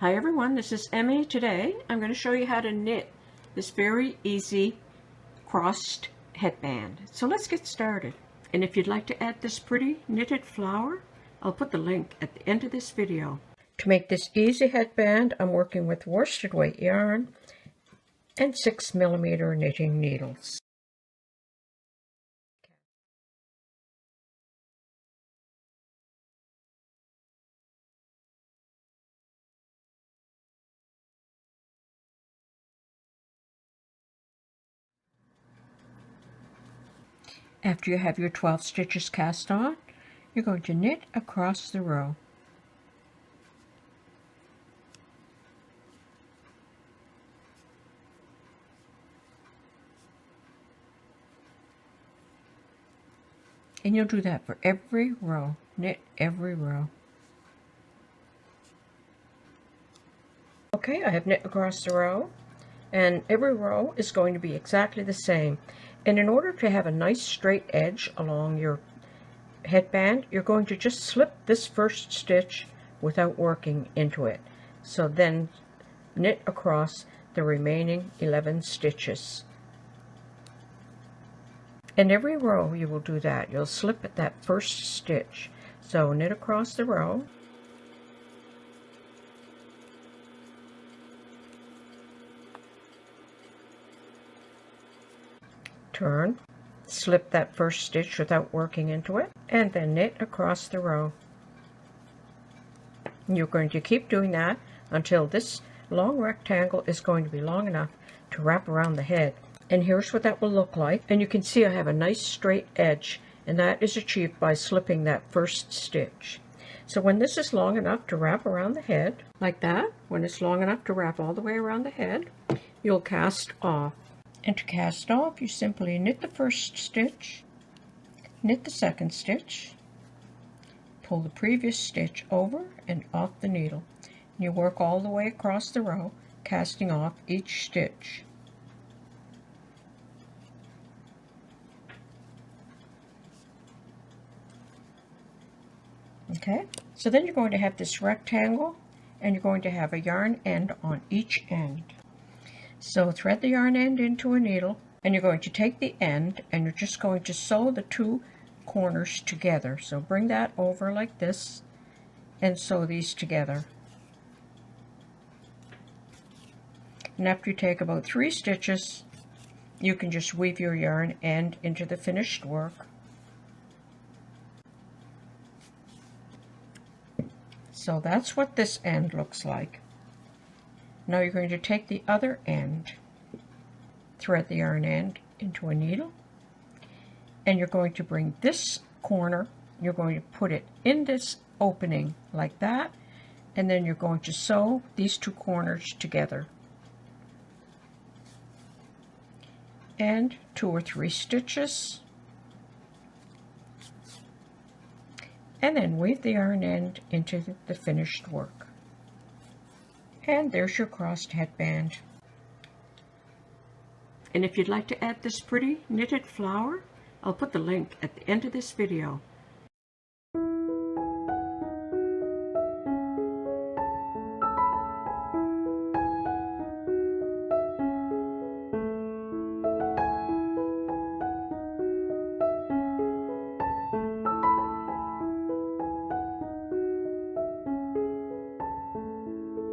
Hi everyone, this is Emmy. Today I'm going to show you how to knit this very easy crossed headband. So let's get started. And if you'd like to add this pretty knitted flower, I'll put the link at the end of this video. To make this easy headband, I'm working with worsted weight yarn and 6mm knitting needles. After you have your 12 stitches cast on, you're going to knit across the row. And you'll do that for every row. Knit every row. Okay, I have knit across the row, and every row is going to be exactly the same. And in order to have a nice straight edge along your headband, you're going to just slip this first stitch without working into it. So then knit across the remaining 11 stitches. In every row you will do that. You'll slip at that first stitch. So knit across the row. Turn, slip that first stitch without working into it, and then knit across the row. You're going to keep doing that until this long rectangle is going to be long enough to wrap around the head. And here's what that will look like. And you can see I have a nice straight edge, and that is achieved by slipping that first stitch. So when this is long enough to wrap around the head, like that, when it's long enough to wrap all the way around the head, you'll cast off. And to cast off, you simply knit the first stitch, knit the second stitch, pull the previous stitch over and off the needle. And you work all the way across the row, casting off each stitch. Okay, so then you're going to have this rectangle, and you're going to have a yarn end on each end. So thread the yarn end into a needle, and you're going to take the end and you're just going to sew the two corners together. So bring that over like this and sew these together. And after you take about 3 stitches, you can just weave your yarn end into the finished work. So that's what this end looks like. Now you're going to take the other end, thread the yarn end into a needle, and you're going to bring this corner, you're going to put it in this opening like that, and then you're going to sew these two corners together. And 2 or 3 stitches, and then weave the yarn end into the finished work. And there's your crossed headband. And if you'd like to add this pretty knitted flower, I'll put the link at the end of this video.